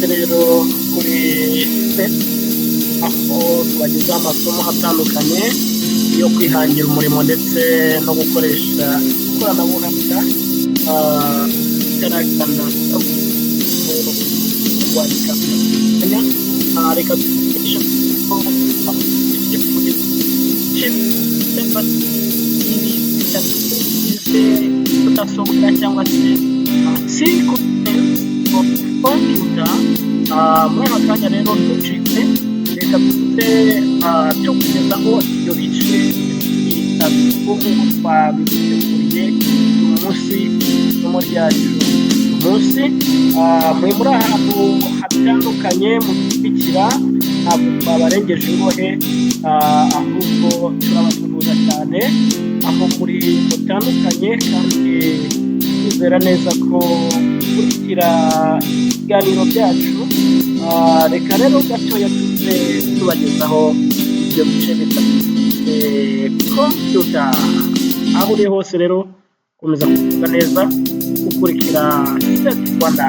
rero kuri se aho tubagezaho amasomo atandukanye yo kwihangira umurimo ndetse no gukoresha ikoranabuhanga igaragara kwandika reka dukoreshe mudasobwa cyangwa se computer muri aka kanya rero ntucike reka dufite byo kugezaho ibyo bice bitatu twabiteguriye uyu munsi isomo ryacu uyu munsi muri ahantu hatandukanye mu gukurikira ntabwo twabarengeje ingohe ahubwo turabasuhuza cyane aho muri mutandukanye kandi twizera neza ko gukurikira ibiganiro byacu reka rero gatoya tuze tubagezaho ibyo bice bitatu computer aho uri hose rero komeza kuvuga neza gukurikira Set Rwanda.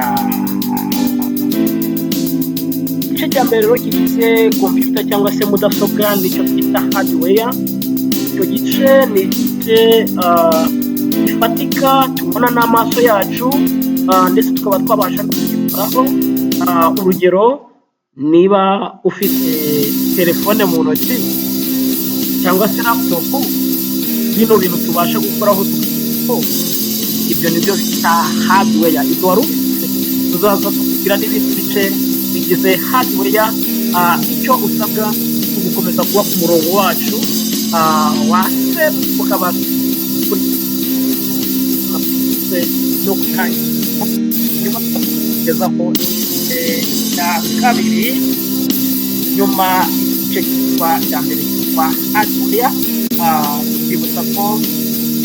Igice cya mbere rero kigize computer cyangwa se mudasobwa nicyo twita hardware. Icyo gice ni igice gifatika tubona n'amaso yacu ndetse tukaba twabasha kugikoraho. Urugero, niba ufite telefone mu ntoki cyangwa se laptop, bino bintu tubasha gukoraho ibyo nibyo bita hardware. Ibyo wari ufite tuzaza tukugira n'ibindi bice bigize hardware. Icyo usabwa ni ugukomeza kuba ku murongo wacu wase ukaba no gutangira kugezaho cya kabiri nyuma igice cyitwa cya mbere cyitwa hardware. Twibutsa ko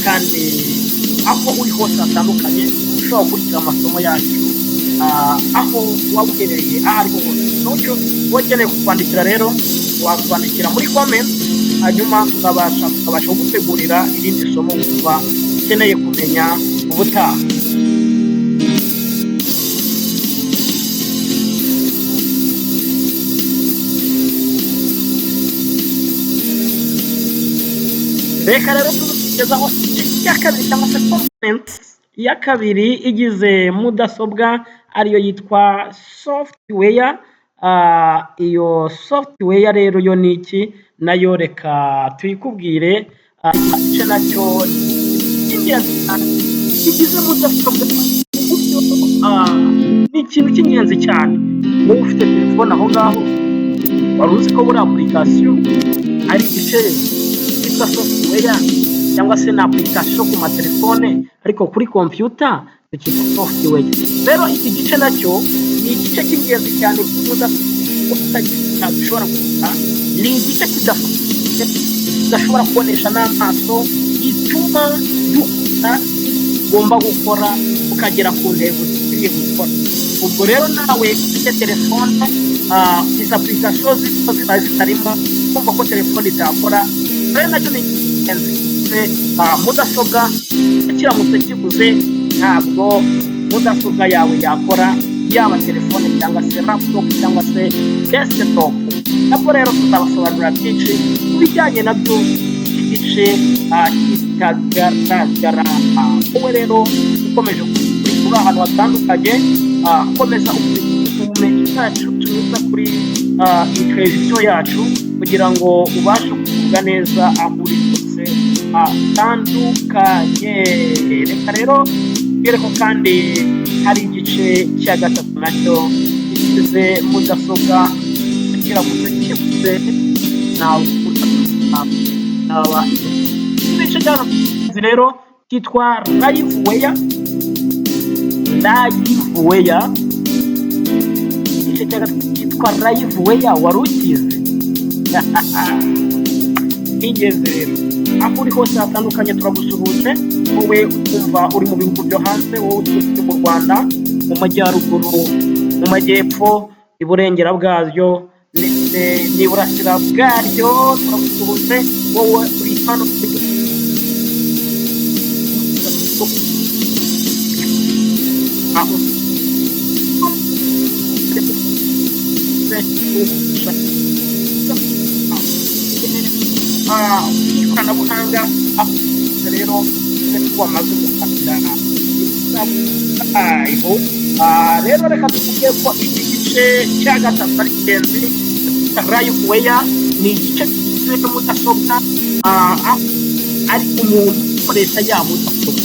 kandi aho uri hose hatandukanye ushobora gukurikira amasomo yacu aho waba uherereye aho ariho hose. N'ucyo ukeneye kutwandikira rero watwandikira muri comment, hanyuma tukabasha kugutegurira irindi somo wumva ukeneye kumenya ubutaha. Reka rero tugezaho icya kabiri cyangwa se component ya kabiri igize mudasobwa ariyo yitwa software. Iyo software rero yo ni iki nayo reka tuyikubwire. Igice nacyo cy'ingenzi cyane kigize mudasobwa ni ikintu cy'ingenzi cyane. Wowe ufite telefone aho ngaho wari uzi ko buri application ari igice cyitwa software cyangwa se na application ku matelefone, ariko kuri computer cyitwa software. Rero iki gice nacyo ni igice cy'ingenzi cyane kuko udashobora kugira, ni igice kidashobora kubonesha n'amaso, gituma dukora ugomba gukora ukagera ku ntego ukwiriye gukora. Ubwo rero nawe ufite telefone izi application ziba zitarimo kumva ko telefone itakora, rero nacyo ni ingenzi. Mudasobwa kiramutse kibuze ntabwo mudasobwa yawe yakora, yaba telefone cyangwa se laptop cyangwa se desktop. Nabwo rero tuzabasobanurira byinshi ku bijyanye nabyo igice kitagaragara. Wowe rero ukomeje kuri ahantu hatandukanye, ukomeza ubumenyi bwacu tunyuza kuri televiziyo yacu kugira ngo ubashe kuvuga neza aho uri hose hatandukanye. Reka rero tubwire ko kandi hari igice cya gatatu nacyo kigize mudasobwa kiramutse kibuze nawe igice cya gatatu rero cyitwa liveware. Igice cya gatatu cyitwa liveware, wari ukize? Ingenzi rero aho uri hose hatandukanye turagusuhuje. Wowe ukumva uri mu bihugu byo hanze, wowe uri mu Rwanda, mu majyaruguru, mu majyepfo, iburengera bwaryo ndetse n'iburasira bwaryo turagusuhuje. Wowe uri hano aho ikoranabuhanga aho rero wamaze gufatira rero reka tuvuge ko iki gice cya gatatu ari ingenzi. Liveware ni igice kigizwe na mudasobwa ari umuntu ukoresha ya mudasobwa.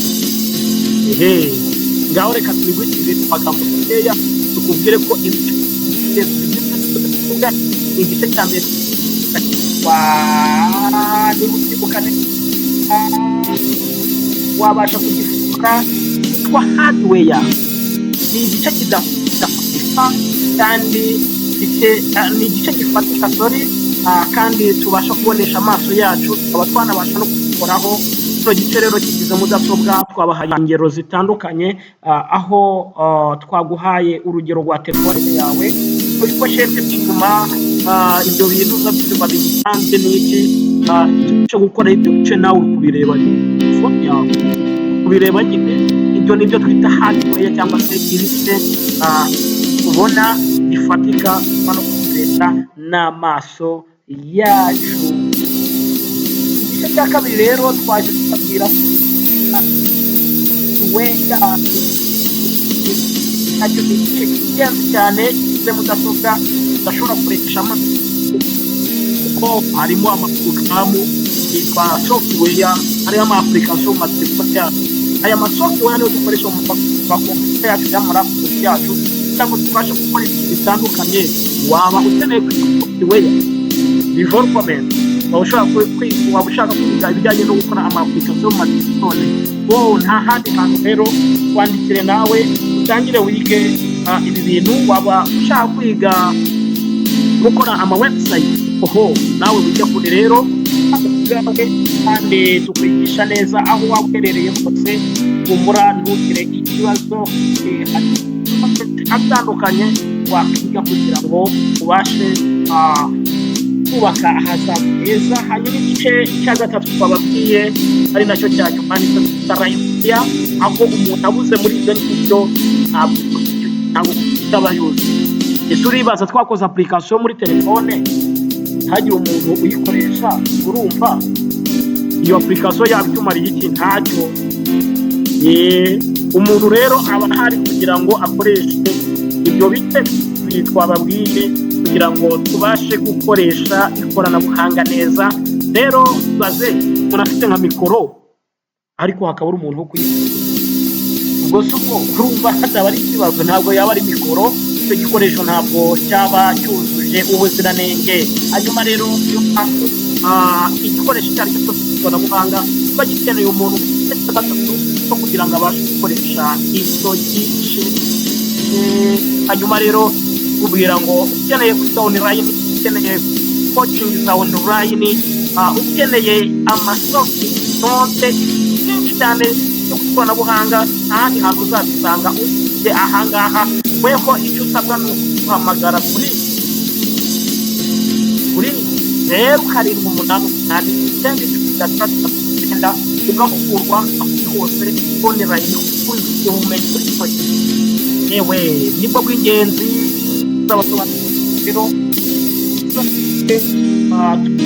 Ngaho reka tubigwitire mu magambo makeya tukubwire ko ibice ni igice cya mbere niba wabasha kugifuka cyitwa hardware. Ni igice kidafatika kandi ni igice gifatika kandi tubasha kubonesha amaso yacu, tukaba twanabasha no kubikoraho. icyo gice rero kigize mudasobwa twabahaye ingero zitandukanye, aho twaguhaye urugero rwa telefone yawe kuri poshete inyuma. Ibyo bintu by'ibyuma bisanzwe n'iki cyo gukora ibyo bice nawe uri kubireba telefone yawe kubireba nyine. Ibyo nibyo twita hardware cyangwa se ibice ubona bifatika no kubiresha n'amaso yacu. Igice cya kabiri rero twaje kubabwira wenda nacyo ni igice cy'ingenzi cyane kigize mudasobwa udashobora kurekesha amaso, kuko harimo amaporogaramu yitwa software, hariho ama application mu matelefone yacu. Aya masoftware niyo dukoresha mu makompiyuta yacu cyangwa muri laptop yacu cyangwa tubasha gukora ibintu bitandukanye. Waba ukeneye software before comment, waba ushaka kwiga ibijyanye no gukora ama application mu matelefone, nta handi hantu rero wandikire nawe utangire wige ibi bintu. Waba ushaka kwiga gukora ama website, nawe wijya kuri rero kandi tukwigisha neza aho waba uherereye hose. Humura ntugire ikibazo atandukanye wakwiga kugira ngo ubashe kubaka ahazaza heza. hanyuma igice cya gatatu twababwiye ari nacyo cya nyuma ni Liveware, aho umuntu abuze muri ibyo ngibyo ntabwo utaba yuzuye. Ese uribaza twakoze application muri telefone ntagire umuntu uyikoresha, urumva iyo application yaba itumariye iki? Ntacyo. Umuntu rero aba ahari kugira ngo akoreshe ibyo bice twababwiye kugira ngo tubashe gukoresha ikoranabuhanga neza. Rero baze umuntu afite nka mikoro ariko hakaba ari umuntu wo kuyikoresha, ubwo se ubwo urumva hataba ari ikibazo, ntabwo yaba ari mikoro. Icyo gikoresho ntabwo cyaba cyujuje ubuziranenge. hanyuma rero iyo mpamvu igikoresho icyo ari cyo cyose cy'ikoranabuhanga kiba gikeneye umuntu ufite gatatu kugira ngo abashe gukoresha icyo gice. hanyuma rero kubwira ngo ukeneye kwiga online, ukeneye coaching za online, ukeneye amasoft note byinshi cyane yo ikoranabuhanga, ahandi hantu uzabisanga ufite ahangaha. weho icyo usabwa ni ukuhamagara kuri 0788 ugahugurwa hose online ukunze ubumenyi kuri twe. Yewe nibwo bw'ingenzi z'abasobanuriro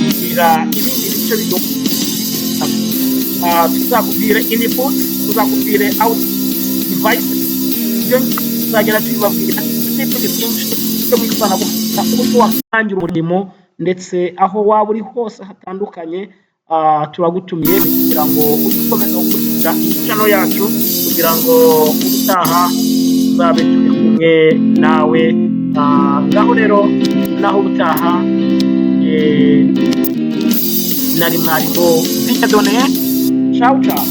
tugira ibindi bice tuzakubwire input, tuzakubwire out device, ibyo tuzagera tubibabwira n'ibindi byinshi byo mu ikoranabuhanga, uburyo watangira umurimo ndetse aho waba uri hose hatandukanye. Turagutumiye kugira ngo ukomeze gukurikira iyi channel yacu kugira ngo ubutaha tuzabe turi kumwe nawe. Ngaho rero naho ubutaha nari mwarimu Victor Donné. Ciao ciao.